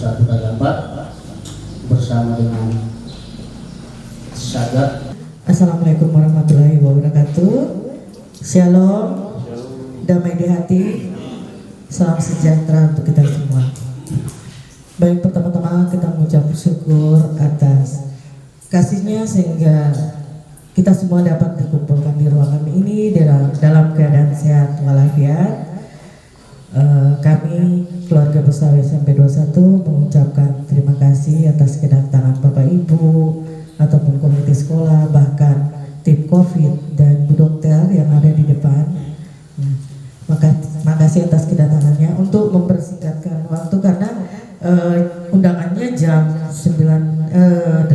1 kali 4 bersama dengan Sagat. Assalamualaikum warahmatullahi wabarakatuh. Shalom, damai di hati, salam sejahtera untuk kita semua. Baik, pertama-tama kita mengucap syukur atas kasihnya sehingga kita semua dapat dikumpulkan di ruangan ini dalam keadaan sehat walafiat. Kami keluarga besar SMP 21 mengucapkan terima kasih atas kedatangan Bapak Ibu ataupun komite sekolah, bahkan tim COVID dan Bu Dokter yang ada di depan. Makasih atas kedatangannya. Untuk mempersingkatkan waktu karena undangannya jam 8.30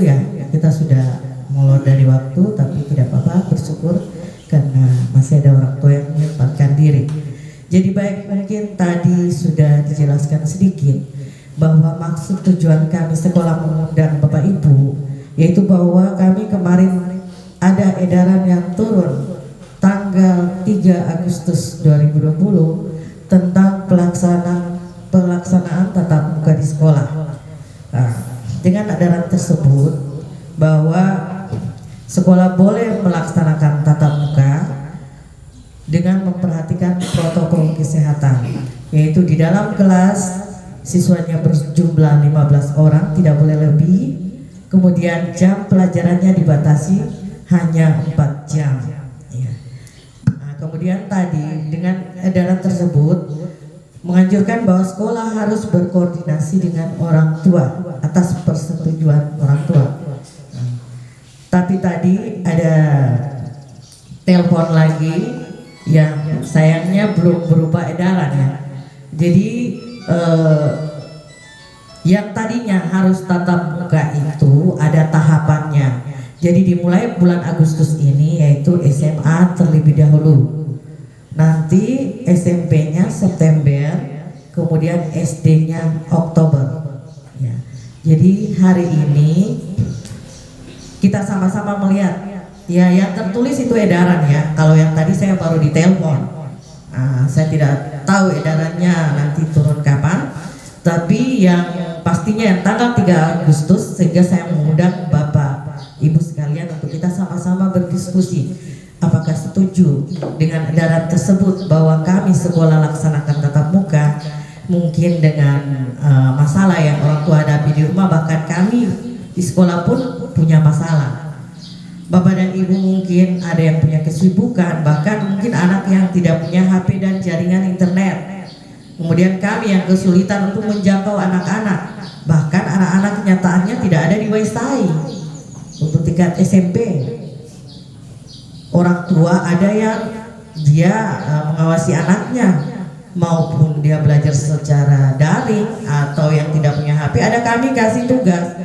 ya. Kita sudah mulai dari waktu, tapi tidak apa-apa, bersyukur karena masih ada orang tua yang menyempatkan diri. Jadi baik, mungkin tadi sudah dijelaskan sedikit bahwa maksud tujuan kami sekolah mengundang Bapak Ibu, yaitu bahwa kami kemarin ada edaran yang turun tanggal 3 Agustus 2020 tentang pelaksanaan tatap muka di sekolah. Nah, dengan edaran tersebut bahwa sekolah boleh melaksanakan tatap muka dengan memperhatikan protokol kesehatan, yaitu di dalam kelas siswanya berjumlah 15 orang, tidak boleh lebih. Kemudian jam pelajarannya dibatasi hanya 4 jam. Ya. Nah, kemudian tadi dengan edaran tersebut menganjurkan bahwa sekolah harus berkoordinasi dengan orang tua atas persetujuan orang tua. Nah, tapi tadi ada telepon lagi yang sayangnya belum berupa edaran ya. Jadi yang tadinya harus tatap muka itu ada tahapannya. Jadi dimulai bulan Agustus ini yaitu SMA terlebih dahulu. Nanti SMP-nya September, kemudian SD-nya Oktober. Ya. Jadi hari ini kita sama-sama melihat. Ya, yang tertulis itu edaran ya. Kalau yang tadi saya baru ditelepon. Saya tidak tahu edarannya nanti turun kapan. Tapi yang pastinya yang tanggal 3 Agustus, sehingga saya mengundang Bapak Ibu sekalian untuk kita sama-sama berdiskusi. Apakah setuju dengan edaran tersebut bahwa kami sekolah laksanakan tatap muka, mungkin dengan masalah yang orang tua hadapi di rumah, bahkan kami di sekolah pun punya masalah. Bapak dan Ibu mungkin ada yang punya kesibukan, bahkan mungkin anak yang tidak punya HP dan jaringan internet. Kemudian kami yang kesulitan untuk menjangkau anak-anak, bahkan anak-anak kenyataannya tidak ada di Wi-Fi untuk tingkat SMP. Orang tua ada yang dia mengawasi anaknya, maupun dia belajar secara daring atau yang tidak punya HP, ada kami kasih tugas.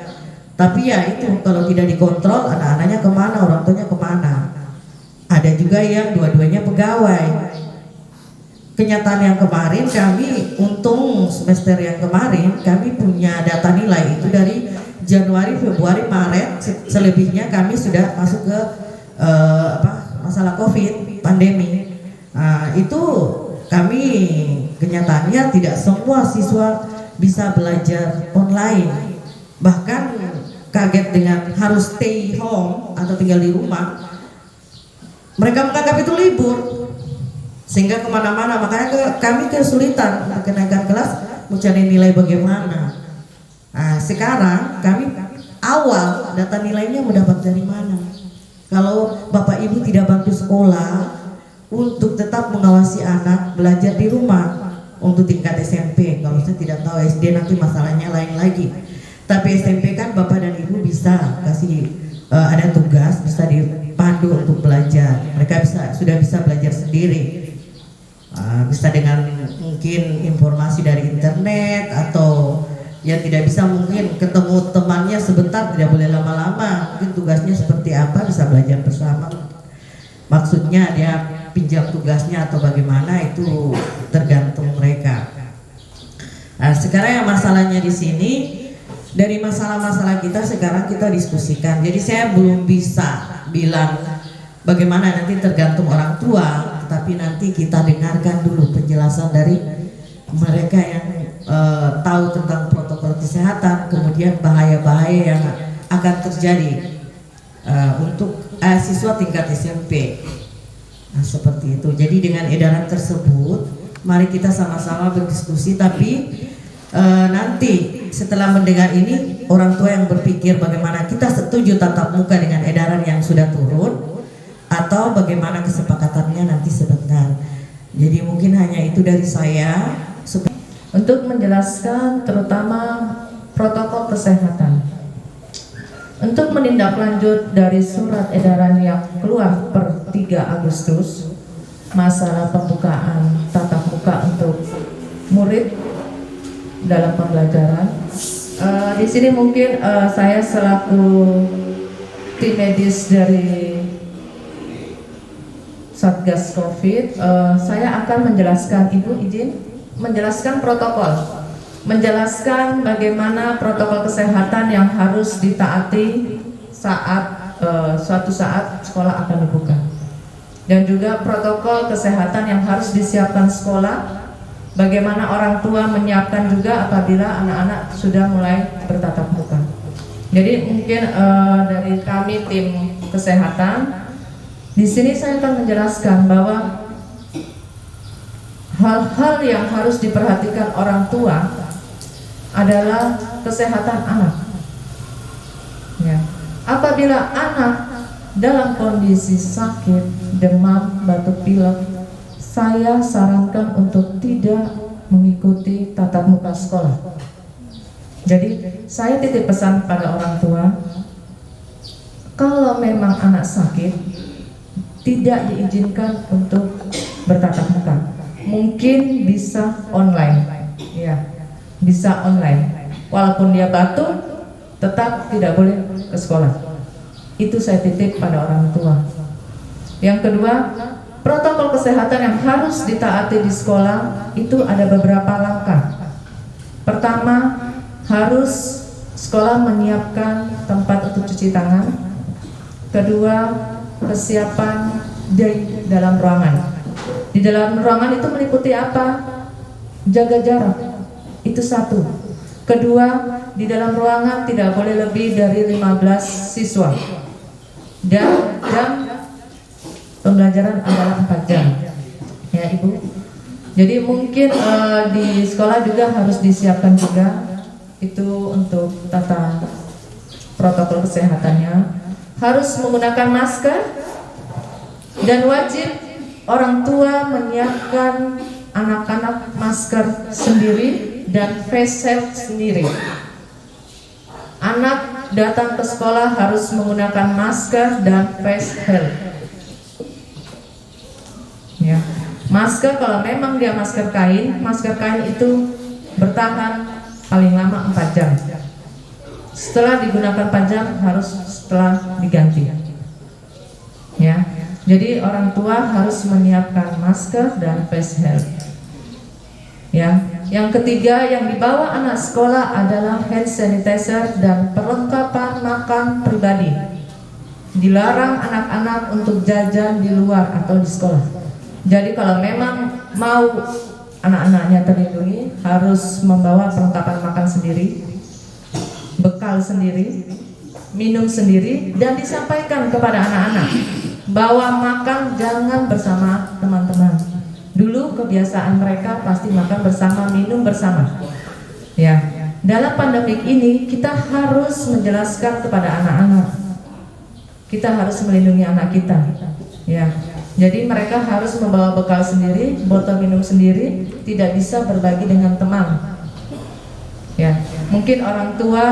Tapi ya itu, kalau tidak dikontrol anak-anaknya kemana, orang tuanya kemana. Ada juga yang dua-duanya pegawai. Kenyataan yang kemarin kami, untung semester yang kemarin kami punya data nilai itu dari Januari, Februari, Maret. Selebihnya kami sudah masuk ke masalah COVID, pandemi. Itu kami kenyataannya tidak semua siswa bisa belajar online. Bahkan kaget dengan harus stay home atau tinggal di rumah. Mereka menganggap itu libur, sehingga kemana-mana. Makanya kami kesulitan untuk kenaikan kelas, mencari nilai bagaimana. Sekarang kami awal data nilainya mendapat dari mana? Kalau Bapak Ibu tidak bantu sekolah untuk tetap mengawasi anak belajar di rumah untuk tingkat SMP, kalau saya tidak tahu SD nanti masalahnya lain lagi. Tapi SMP kan Bapak dan Ibu bisa kasih ada tugas, bisa dipandu untuk belajar. Mereka sudah bisa belajar sendiri, bisa dengan mungkin informasi dari internet, atau yang tidak bisa mungkin ketemu temannya sebentar, tidak boleh lama-lama. Mungkin tugasnya seperti apa, bisa belajar bersama. Maksudnya dia pinjam tugasnya atau bagaimana, itu tergantung mereka. Sekarang yang masalahnya di sini, dari masalah-masalah kita sekarang kita diskusikan. Jadi saya belum bisa bilang bagaimana, nanti tergantung orang tua. Tapi nanti kita dengarkan dulu penjelasan dari mereka yang tahu tentang protokol kesehatan, kemudian bahaya-bahaya yang akan terjadi untuk siswa tingkat SMP. Nah, seperti itu. Jadi dengan edaran tersebut, mari kita sama-sama berdiskusi. Tapi nanti setelah mendengar ini, orang tua yang berpikir bagaimana kita setuju tatap muka dengan edaran yang sudah turun, atau bagaimana kesepakatannya nanti sebentar. Jadi mungkin hanya itu dari saya untuk menjelaskan terutama protokol kesehatan. Untuk menindaklanjut dari surat edaran yang keluar per 3 Agustus masalah pembukaan tatap muka untuk murid dalam pembelajaran. Di sini mungkin saya selaku tim medis dari Satgas Covid, saya akan menjelaskan, Ibu izin menjelaskan protokol, menjelaskan bagaimana protokol kesehatan yang harus ditaati saat suatu saat sekolah akan dibuka, dan juga protokol kesehatan yang harus disiapkan sekolah, bagaimana orang tua menyiapkan juga apabila anak-anak sudah mulai bertatap muka. Jadi mungkin dari kami tim kesehatan di sini saya akan menjelaskan bahwa hal-hal yang harus diperhatikan orang tua adalah kesehatan anak. Ya. Apabila anak dalam kondisi sakit, demam, batuk pilek, saya sarankan untuk tidak mengikuti tatap muka sekolah. Jadi saya titip pesan pada orang tua, kalau memang anak sakit, tidak diizinkan untuk bertatap muka. Mungkin bisa online, ya, bisa online. Walaupun dia batuk, tetap tidak boleh ke sekolah. Itu saya titip pada orang tua. Yang kedua, protokol kesehatan yang harus ditaati di sekolah itu ada beberapa langkah. Pertama, harus sekolah menyiapkan tempat untuk cuci tangan. Kedua, kesiapan di dalam ruangan. Di dalam ruangan itu meliputi apa? Jaga jarak. Itu satu. Kedua, di dalam ruangan tidak boleh lebih dari 15 siswa. Dan jam pembelajaran adalah 4 jam. Ya, Ibu. Jadi mungkin di sekolah juga harus disiapkan juga itu untuk tata protokol kesehatannya. Harus menggunakan masker, dan wajib orang tua menyiapkan anak-anak masker sendiri dan face shield sendiri. Anak datang ke sekolah harus menggunakan masker dan face shield. Ya. Masker kalau memang dia masker kain itu bertahan paling lama 4 jam. Setelah digunakan 4 jam harus setelah diganti. Ya. Jadi orang tua harus menyiapkan masker dan face shield. Ya. Yang ketiga yang dibawa anak sekolah adalah hand sanitizer dan perlengkapan makan pribadi. Dilarang anak-anak untuk jajan di luar atau di sekolah. Jadi kalau memang mau anak-anaknya terlindungi, harus membawa perlengkapan makan sendiri, bekal sendiri, minum sendiri, dan disampaikan kepada anak-anak bahwa makan jangan bersama teman-teman. Dulu kebiasaan mereka pasti makan bersama, minum bersama. Ya, dalam pandemik ini kita harus menjelaskan kepada anak-anak. Kita harus melindungi anak kita. Ya, jadi mereka harus membawa bekal sendiri, botol minum sendiri, tidak bisa berbagi dengan teman. Ya, mungkin orang tua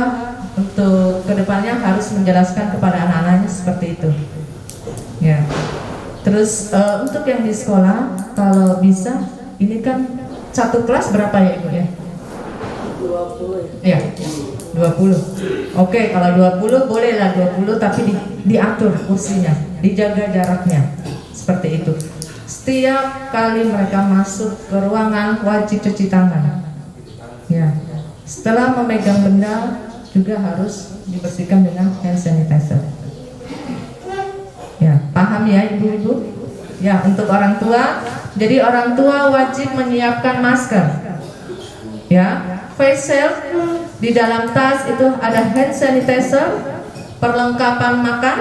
untuk kedepannya harus menjelaskan kepada anak-anaknya seperti itu. Ya. Terus untuk yang di sekolah, kalau bisa, ini kan satu kelas berapa ya Ibu ya? 20 ya? 20. Oke, kalau 20 bolehlah 20, tapi diatur kursinya, dijaga jaraknya, seperti itu. Setiap kali mereka masuk ke ruangan wajib cuci tangan. Ya. Setelah memegang benda juga harus dibersihkan dengan hand sanitizer. Ya, paham ya ibu-ibu? Ya, untuk orang tua, jadi orang tua wajib menyiapkan masker. Ya, face shield, di dalam tas itu ada hand sanitizer, perlengkapan makan,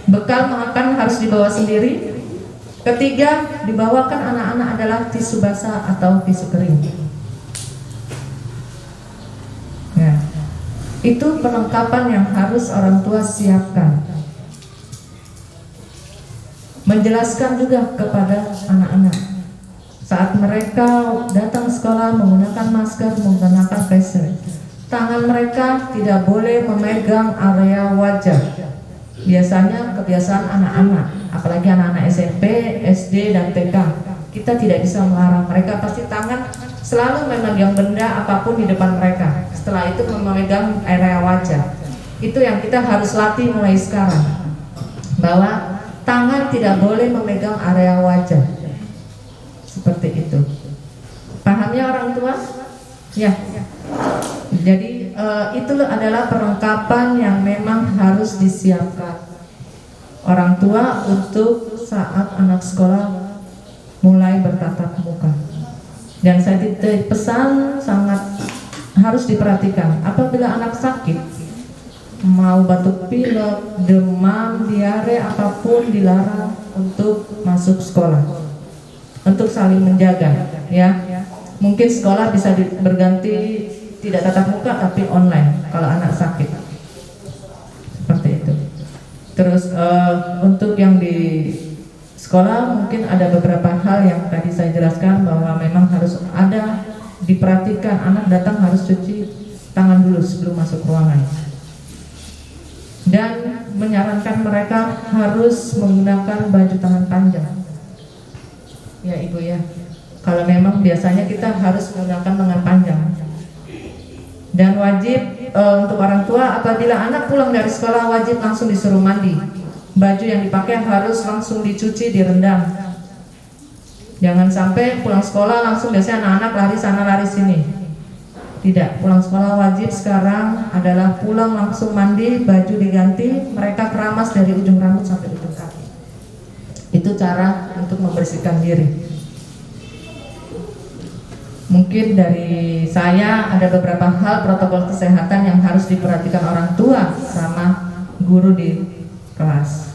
bekal makan harus dibawa sendiri. Ketiga, dibawakan anak-anak adalah tisu basah atau tisu kering. Ya, itu perlengkapan yang harus orang tua siapkan. Menjelaskan juga kepada anak-anak saat mereka datang sekolah menggunakan masker, menggunakan face shield. Tangan mereka tidak boleh memegang area wajah. Biasanya kebiasaan anak-anak, apalagi anak-anak SMP, SD, dan TK. Kita tidak bisa melarang mereka, pasti tangan selalu memegang benda apapun di depan mereka. Setelah itu memegang area wajah. Itu yang kita harus latih mulai sekarang, bahwa tangan tidak boleh memegang area wajah. Seperti itu. Pahamnya orang tua? Ya. Jadi itu adalah perlengkapan yang memang harus disiapkan orang tua untuk saat anak sekolah mulai bertatap muka. Dan saya pesan sangat harus diperhatikan. Apabila anak sakit, mau batuk pilek, demam, diare, apapun dilarang untuk masuk sekolah. Untuk saling menjaga, ya. Mungkin sekolah bisa berganti tidak tatap muka tapi online kalau anak sakit. Seperti itu. Terus untuk yang di sekolah mungkin ada beberapa hal yang tadi saya jelaskan bahwa memang harus ada diperhatikan, anak datang harus cuci tangan dulu sebelum masuk ruangan. Dan menyarankan mereka harus menggunakan baju tangan panjang. Ya Ibu ya, kalau memang biasanya kita harus menggunakan lengan panjang. Dan wajib untuk orang tua apabila anak pulang dari sekolah wajib langsung disuruh mandi. Baju yang dipakai harus langsung dicuci, direndam. Jangan sampai pulang sekolah langsung, biasanya anak-anak lari sana lari sini. Tidak, pulang sekolah wajib sekarang adalah pulang langsung mandi, baju diganti, mereka keramas dari ujung rambut sampai ujung kaki. Itu cara untuk membersihkan diri. Mungkin dari saya ada beberapa hal protokol kesehatan yang harus diperhatikan orang tua sama guru di kelas.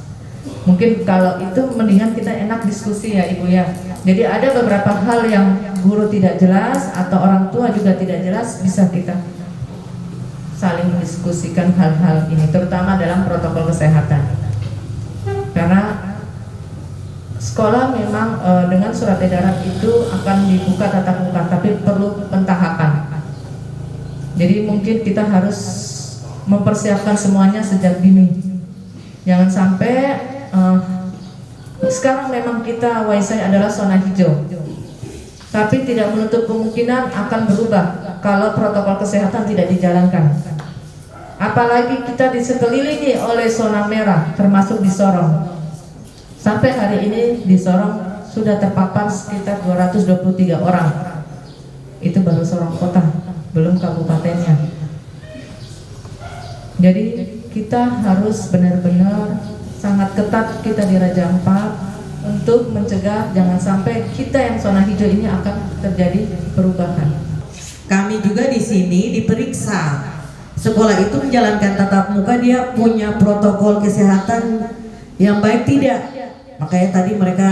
Mungkin kalau itu mendingan kita enak diskusi ya Ibu ya. Jadi ada beberapa hal yang guru tidak jelas atau orang tua juga tidak jelas, bisa kita saling mendiskusikan hal-hal ini, terutama dalam protokol kesehatan. Karena sekolah memang dengan surat edaran itu akan dibuka tatap muka, tapi perlu pentahapan. Jadi mungkin kita harus mempersiapkan semuanya sejak dini. Jangan sampai sekarang memang kita Waisai adalah zona hijau, tapi tidak menutup kemungkinan akan berubah kalau protokol kesehatan tidak dijalankan. Apalagi kita disekelilingi oleh zona merah, termasuk di Sorong. Sampai hari ini di Sorong sudah terpapar sekitar 223 orang. Itu baru Sorong kota, belum kabupatennya. Jadi kita harus benar-benar sangat ketat kita di Raja Ampat untuk mencegah jangan sampai kita yang zona hijau ini akan terjadi perubahan. Kami juga di sini diperiksa. Sekolah itu menjalankan tatap muka, dia punya protokol kesehatan yang baik tidak? Makanya tadi mereka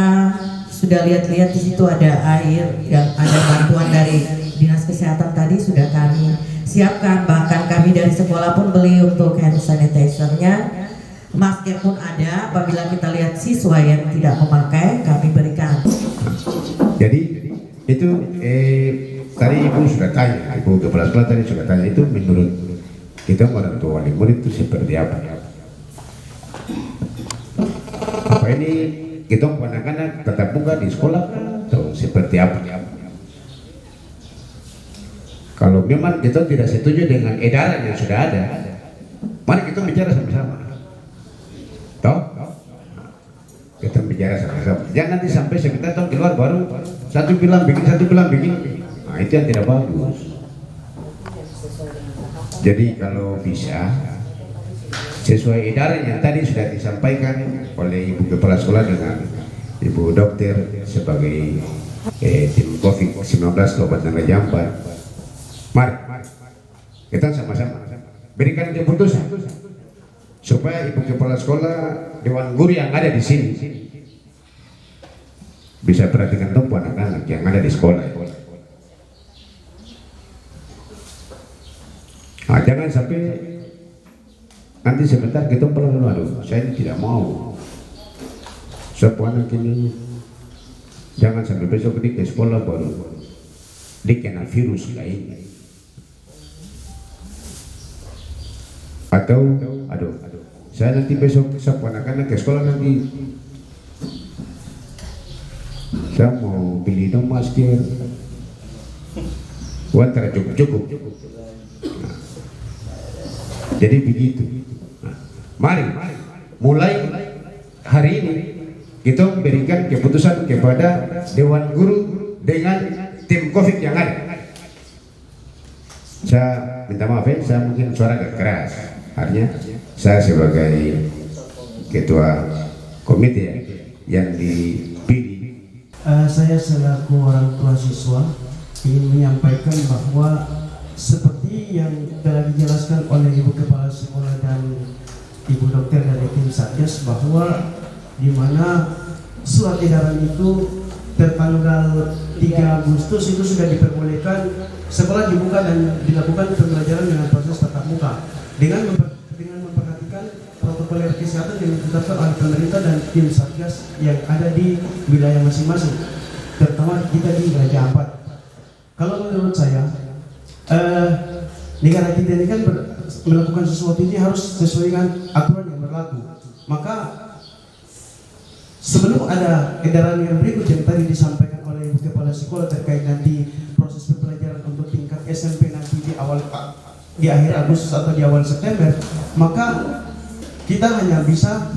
sudah lihat-lihat di situ ada air, yang ada bantuan dari dinas kesehatan tadi sudah kami siapkan. Bahkan kami dari sekolah pun beli untuk hand sanitizer-nya. Masker pun ada, apabila kita lihat siswa yang tidak memakai kami berikan. Jadi itu tadi Ibu sudah tanya, Ibu Kepala Sekolah tadi sudah tanya, itu menurut kita orang tua wali murid itu seperti apa? Apa ini kita anak-anak tetap muka di sekolah atau seperti apa? Kalau memang kita tidak setuju dengan edaran yang sudah ada, mari kita bicara sama-sama. Toh? Kita bicara sama-sama. Jangan nanti sampai sebentar tahun keluar baru satu bilang bikin, satu bilang bikin. Nah, itu yang tidak bagus. Jadi kalau bisa sesuai edaran yang tadi sudah disampaikan oleh Ibu Kepala Sekolah dengan Ibu Dokter sebagai tim COVID-19 Kabupaten Raja Ampat, Mari kita sama-sama berikan keputusan supaya ibu kepala sekolah, dewan guru yang ada di sini bisa perhatikan tempat anak-anak yang ada di sekolah. Nah, jangan sampai nanti sebentar kita perlu, aduh saya ini tidak mau sepuan anak ini, jangan sampai besok di ke sekolah baru dikena virus kayak ini. Atau aduh saya nanti besok sepuan anak-anak ke sekolah nanti saya mau beli dong masker, uang tidak cukup. Nah, jadi begitu. Nah, mari mulai hari ini kita memberikan keputusan kepada Dewan Guru dengan tim COVID yang ada. Saya minta maaf ya, saya mungkin suara agak keras. Artinya saya sebagai ketua komite yang dipilih. Saya selaku orang tua siswa ingin menyampaikan bahwa seperti yang telah dijelaskan oleh Ibu Kepala Sekolah dan Ibu Dokter dari tim Satgas, bahwa di mana surat edaran itu tertanggal 3 Agustus itu sudah diperbolehkan sekolah dibuka dan dilakukan pembelajaran dengan proses tatap muka dengan memperhatikan protokol kesehatan yang ditetapkan oleh pemerintah dan tim Satgas yang ada di wilayah masing-masing, terutama kita di Raja Ampat. Kalau menurut saya, negara kita ini kan melakukan sesuatu ini harus sesuai dengan aturan yang berlaku. Maka sebelum ada edaran yang berikut yang tadi disampaikan oleh Ibu Kepala Sekolah terkait nanti proses pembelajaran untuk tingkat SMP nanti di akhir Agustus atau di awal September, maka kita hanya bisa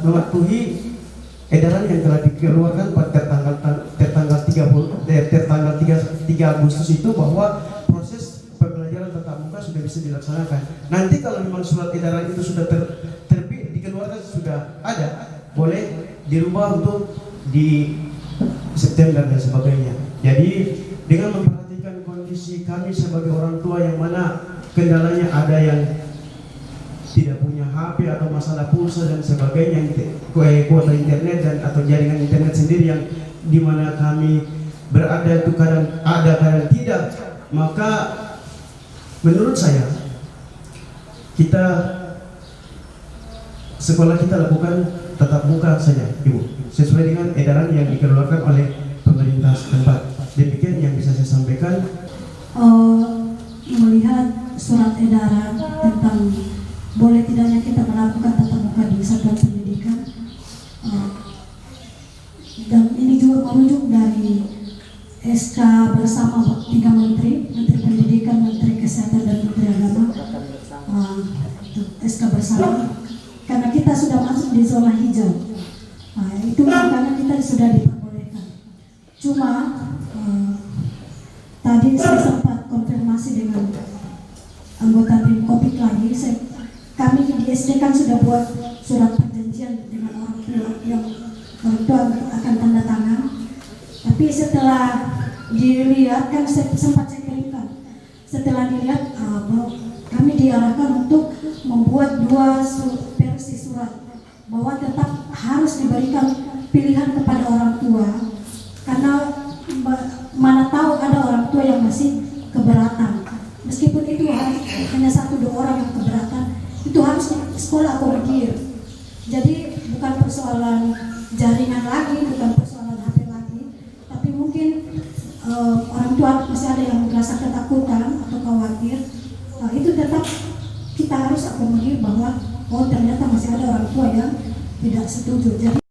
mematuhi edaran yang telah dikeluarkan pada tertanggal 3 Agustus itu, bahwa proses pembelajaran tatap muka sudah bisa dilaksanakan. Nanti kalau memang surat edaran itu sudah terbit dikeluarkan sudah ada, boleh dirubah untuk di September dan sebagainya. Jadi dengan memperhatikan kondisi kami sebagai orang tua yang mana kendalanya ada yang tidak punya HP atau masalah pulsa dan sebagainya, kuota internet dan atau jaringan internet sendiri yang dimana kami berada itu kadang ada kadang tidak, maka menurut saya sekolah kita lakukan tatap muka saja, Ibu, sesuai dengan edaran yang dikeluarkan oleh pemerintah setempat. Demikian yang bisa saya sampaikan. Melihat surat edaran tentang boleh tidaknya kita melakukan tatap muka di satuan pendidikan, dan ini juga merujuk dari SK bersama 3 menteri, Menteri Pendidikan, Menteri Kesehatan dan Menteri Agama, SK bersama, karena kita sudah masuk di zona hijau. Itu makanya kita sudah diperbolehkan. Cuma tadi saya sempat konfirmasi dengan anggota tim COVID lagi. Kami di SD kan sudah buat surat perjanjian dengan orang tua yang orang tua akan tanda tangan. Tapi setelah dilihat, kan sempat saya kirimkan. Setelah dilihat, kami diarahkan untuk membuat 2 versi surat, bahwa tetap harus diberikan pilihan kepada orang tua, karena mana tahu ada orang tua yang masih keberatan. Meskipun itu hanya 1-2 orang yang keberatan, itu harus sekolah akomodir. Jadi bukan persoalan jaringan lagi, bukan persoalan HP lagi, tapi mungkin orang tua masih ada yang merasa ketakutan atau khawatir. Itu tetap kita harus akomodir bahwa ternyata masih ada orang tua yang tidak setuju. Jadi